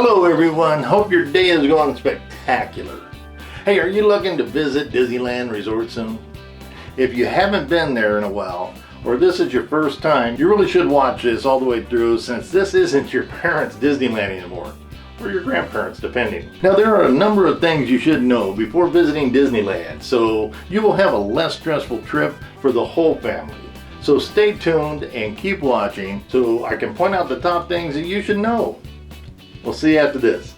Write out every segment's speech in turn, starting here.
Hello everyone, hope your day is going spectacular. Hey, are you looking to visit Disneyland Resort soon? If you haven't been there in a while, or this is your first time, you really should watch this all the way through, since this isn't your parents' Disneyland anymore, or your grandparents depending. Now there are a number of things you should know before visiting Disneyland, so you will have a less stressful trip for the whole family. So stay tuned and keep watching so I can point out the top things that you should know. We'll see you after this.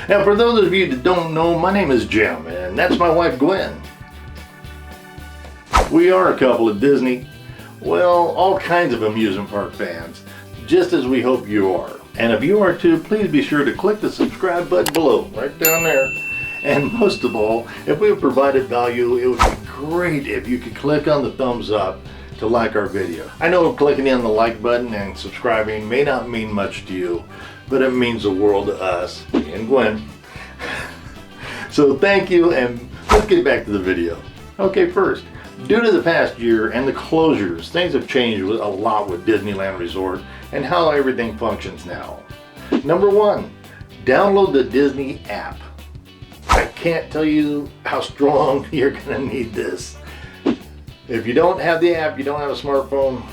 Now for those of you that don't know, my name is Jim and that's my wife Gwen. We are a couple of Disney, well, all kinds of amusement park fans, just as we hope you are. And if you are too, please be sure to click the subscribe button below, right down there. And most of all, if we have provided value, it would be great if you could click on the thumbs up to like our video. I know clicking on the like button and subscribing may not mean much to you, but it means the world to us, me and Gwen. So thank you, and let's get back to the video. Okay, first, due to the past year and the closures, things have changed a lot with Disneyland Resort and how everything functions now. Number one, download the Disney app. I can't tell you how strong you're gonna need this. If you don't have the app, you don't have a smartphone,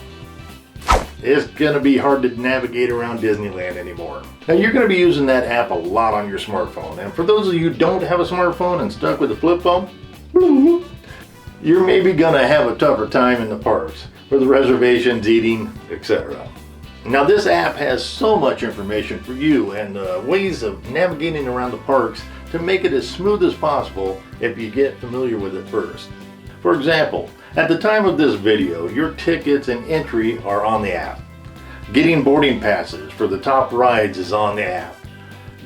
it's gonna be hard to navigate around Disneyland anymore. Now you're gonna be using that app a lot on your smartphone. And for those of you who don't have a smartphone and stuck with a flip phone, you're maybe gonna have a tougher time in the parks for the reservations, eating, etc. Now this app has so much information for you and ways of navigating around the parks to make it as smooth as possible if you get familiar with it first. For example, at the time of this video, your tickets and entry are on the app. Getting boarding passes for the top rides is on the app.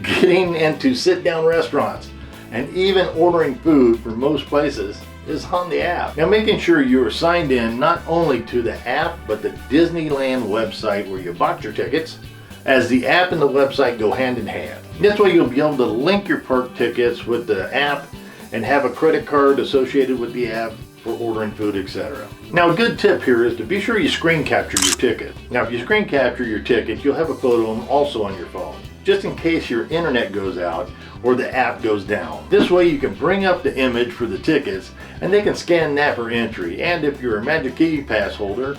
Getting into sit-down restaurants and even ordering food for most places is on the app. Now making sure you are signed in not only to the app but the Disneyland website where you bought your tickets, as the app and the website go hand in hand. This way you'll be able to link your park tickets with the app and have a credit card associated with the app for ordering food, etc. Now a good tip here is to be sure you screen capture your ticket. Now if you screen capture your ticket, you'll have a photo of them also on your phone, just in case your internet goes out or the app goes down. This way you can bring up the image for the tickets and they can scan that for entry. And if you're a Magic Key Pass holder,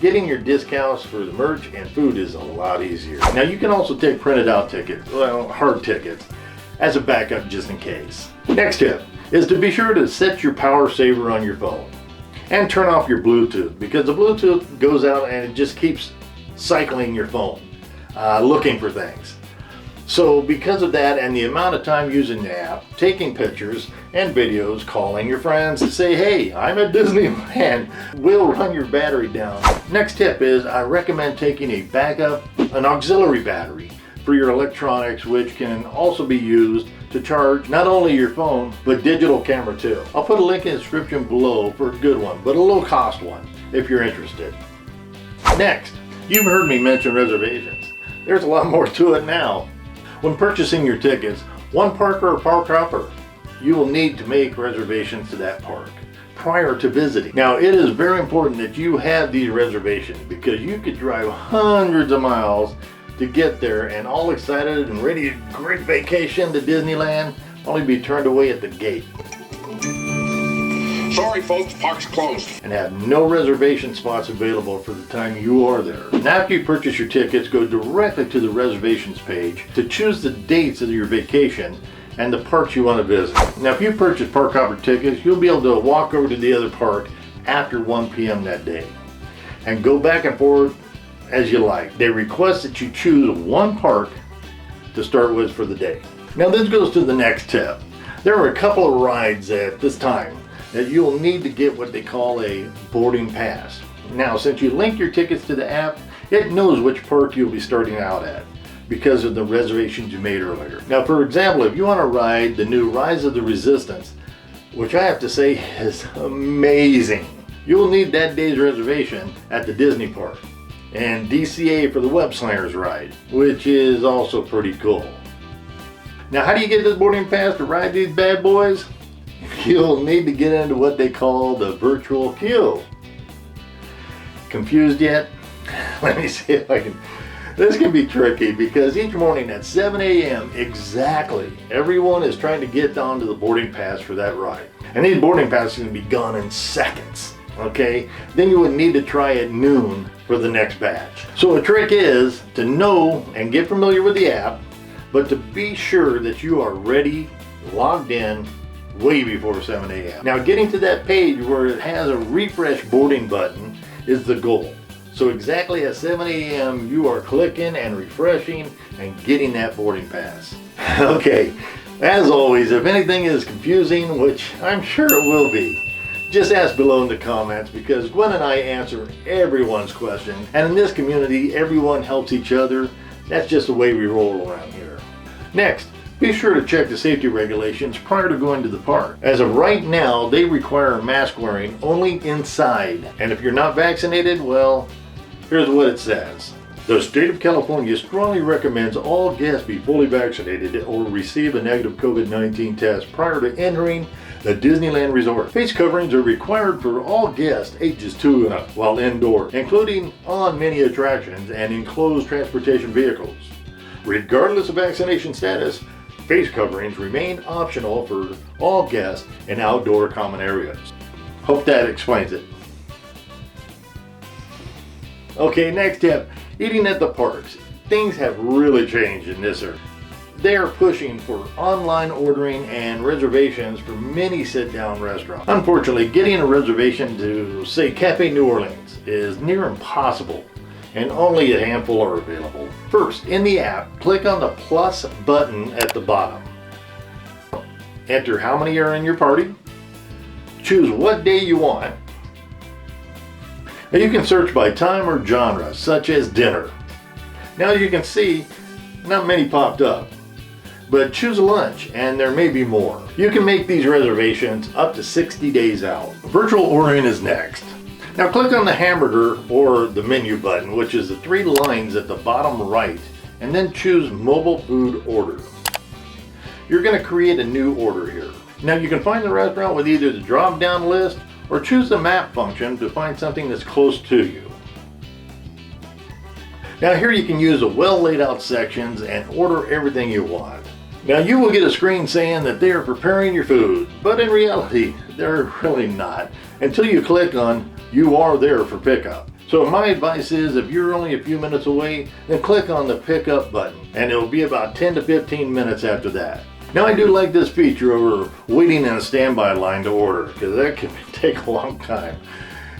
getting your discounts for the merch and food is a lot easier. Now you can also take printed out tickets, well, hard tickets, as a backup just in case. Next tip is to be sure to set your power saver on your phone and turn off your Bluetooth, because the Bluetooth goes out and it just keeps cycling your phone, looking for things. So because of that and the amount of time using the app, taking pictures and videos, calling your friends to say, hey, I'm at Disneyland, will run your battery down. Next tip is I recommend taking a backup, an auxiliary battery for your electronics, which can also be used to charge not only your phone, but digital camera too. I'll put a link in the description below for a good one, but a low cost one if you're interested. Next, you've heard me mention reservations. There's a lot more to it now. When purchasing your tickets, one park or a park hopper, you will need to make reservations to that park prior to visiting. Now it is very important that you have these reservations, because you could drive hundreds of miles to get there and all excited and ready to great vacation to Disneyland, only be turned away at the gate. Sorry folks, park's closed. And have no reservation spots available for the time you are there. Now after you purchase your tickets, go directly to the reservations page to choose the dates of your vacation and the parks you want to visit. Now if you purchase park hopper tickets, you'll be able to walk over to the other park after 1 p.m. that day and go back and forth as you like. They request that you choose one park to start with for the day. Now this goes to the next tip. There are a couple of rides at this time that you'll need to get what they call a boarding pass. Now since you link your tickets to the app, it knows which park you'll be starting out at because of the reservations you made earlier. Now for example, if you want to ride the new Rise of the Resistance, which I have to say is amazing. You'll need that day's reservation at the Disney park, and DCA for the Web Slingers ride, which is also pretty cool. Now, how do you get this boarding pass to ride these bad boys? You'll need to get into what they call the virtual queue. Confused yet? Let me see if I can. This can be tricky because each morning at 7 a.m. exactly, everyone is trying to get onto the boarding pass for that ride. And these boarding passes can be gone in seconds, okay? Then you would need to try at noon for the next batch. So a trick is to know and get familiar with the app, but to be sure that you are ready, logged in, way before 7 a.m. Now, getting to that page where it has a refresh boarding button is the goal. So exactly at 7 a.m. you are clicking and refreshing and getting that boarding pass. Okay, as always, if anything is confusing, which I'm sure it will be, just ask below in the comments, because Gwen and I answer everyone's questions, and in this community everyone helps each other. That's just the way we roll around here. Next, be sure to check the safety regulations prior to going to the park. As of right now, they require mask wearing only inside, and if you're not vaccinated, well, here's what it says. The state of California strongly recommends all guests be fully vaccinated or receive a negative COVID-19 test prior to entering the Disneyland Resort. Face coverings are required for all guests ages 2 and up while indoors, including on many attractions and enclosed transportation vehicles. Regardless of vaccination status, face coverings remain optional for all guests in outdoor common areas. Hope that explains it. Okay, next tip, eating at the parks. Things have really changed in this area. They are pushing for online ordering and reservations for many sit-down restaurants. Unfortunately, getting a reservation to, say, Cafe New Orleans is near impossible, and only a handful are available. First, in the app, click on the plus button at the bottom. Enter how many are in your party. Choose what day you want. Now you can search by time or genre, such as dinner. Now you can see, not many popped up, but choose a lunch and there may be more. You can make these reservations up to 60 days out. Virtual ordering is next. Now click on the hamburger or the menu button, which is the 3 lines at the bottom right, and then choose mobile food order. You're going to create a new order here. Now you can find the restaurant with either the drop down list or choose the map function to find something that's close to you. Now here you can use the well laid out sections and order everything you want. Now you will get a screen saying that they are preparing your food, but in reality they're really not, until you click on "You are there for pickup." So my advice is, if you're only a few minutes away, then click on the pickup button, and it'll be about 10 to 15 minutes after that. Now I do like this feature over waiting in a standby line to order, because that can take a long time.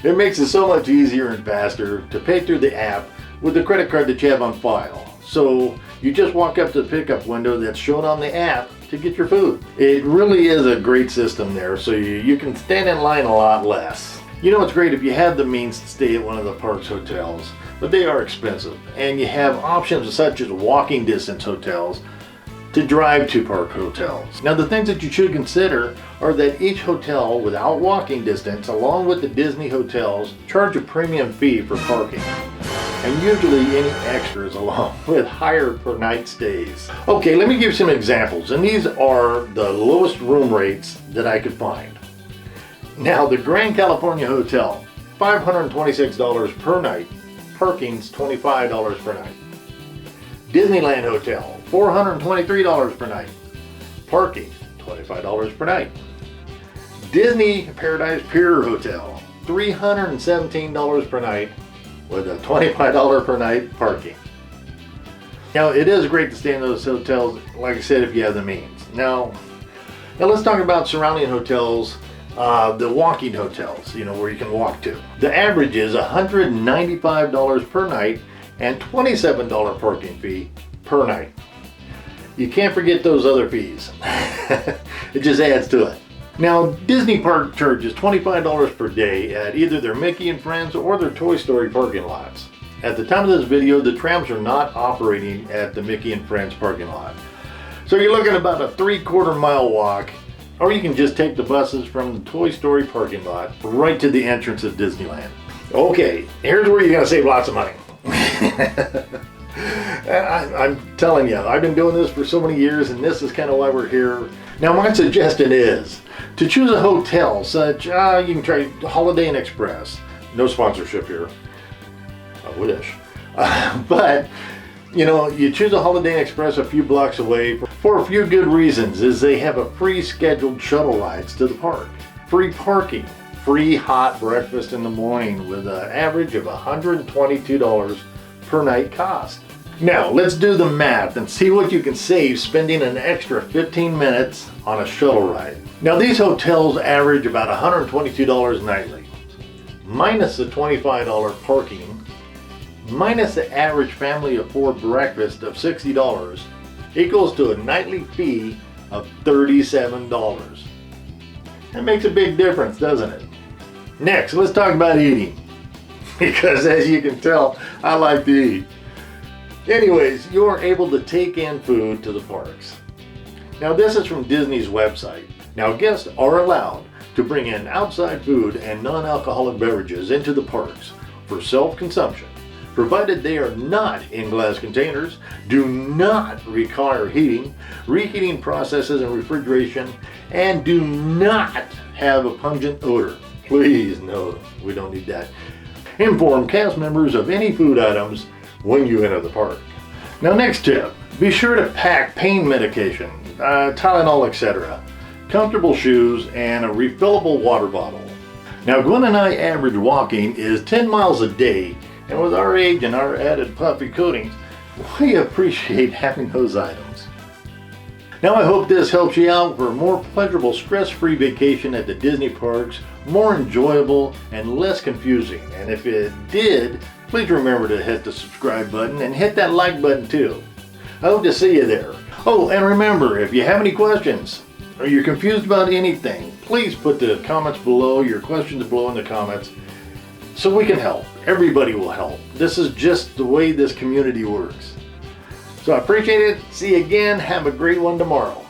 It makes it so much easier and faster to pay through the app with the credit card that you have on file. So you just walk up to the pickup window that's shown on the app to get your food. It really is a great system there, so you can stand in line a lot less. You know, it's great if you have the means to stay at one of the park's hotels, but they are expensive, and you have options such as walking distance hotels to drive to park hotels. Now the things that you should consider are that each hotel without walking distance, along with the Disney hotels, charge a premium fee for parking, and usually any extras along with higher per night stays. Okay, let me give you some examples, and these are the lowest room rates that I could find. Now the Grand California Hotel, $526 per night, parking's $25 per night. Disneyland Hotel, $423 per night, parking $25 per night. Disney Paradise Pier Hotel, $317 per night with a $25 per night parking. Now it is great to stay in those hotels, like I said, if you have the means. Now let's talk about surrounding hotels, the walking hotels, where you can walk to. The average is $195 per night and $27 parking fee per night. You can't forget those other fees. It just adds to it. Now, Disney Park charges $25 per day at either their Mickey and Friends or their Toy Story parking lots. At the time of this video, the trams are not operating at the Mickey and Friends parking lot. So you're looking at about a 3/4 mile walk Or you can just take the buses from the Toy Story parking lot right to the entrance of Disneyland. Okay, here's where you're gonna save lots of money. I'm telling you, I've been doing this for so many years, and this is kind of why we're here. Now, my suggestion is to choose a hotel such, you can try Holiday Inn Express. No sponsorship here. I wish. But, you know, you choose a Holiday Inn Express a few blocks away for a few good reasons. Is they have a free scheduled shuttle rides to the park, free parking, free hot breakfast in the morning with an average of $122 per night cost. Now, let's do the math and see what you can save spending an extra 15 minutes on a shuttle ride. Now, these hotels average about $122 nightly, minus the $25 parking, minus the average family of four breakfast of $60, equals to a nightly fee of $37. That makes a big difference, doesn't it? Next, let's talk about eating. Because as you can tell, I like to eat. Anyways, you're able to take in food to the parks. Now, this is from Disney's website. Now, guests are allowed to bring in outside food and non-alcoholic beverages into the parks for self-consumption, provided they are not in glass containers, do not require heating, reheating processes and refrigeration, and do not have a pungent odor. Please, no, we don't need that. Inform cast members of any food items when you enter the park. Now, next tip, be sure to pack pain medication, Tylenol, etc., comfortable shoes, and a refillable water bottle. Now, Gwen and I average walking is 10 miles a day, and with our age and our added puffy coatings, we appreciate having those items. Now, I hope this helps you out for a more pleasurable, stress-free vacation at the Disney parks, more enjoyable and less confusing. And if it did, please remember to hit the subscribe button and hit that like button too. I hope to see you there. Oh, and remember, if you have any questions or you're confused about anything, please put the comments below, your questions below in the comments, so we can help. Everybody will help. This is just the way this community works. So I appreciate it. See you again. Have a great one tomorrow.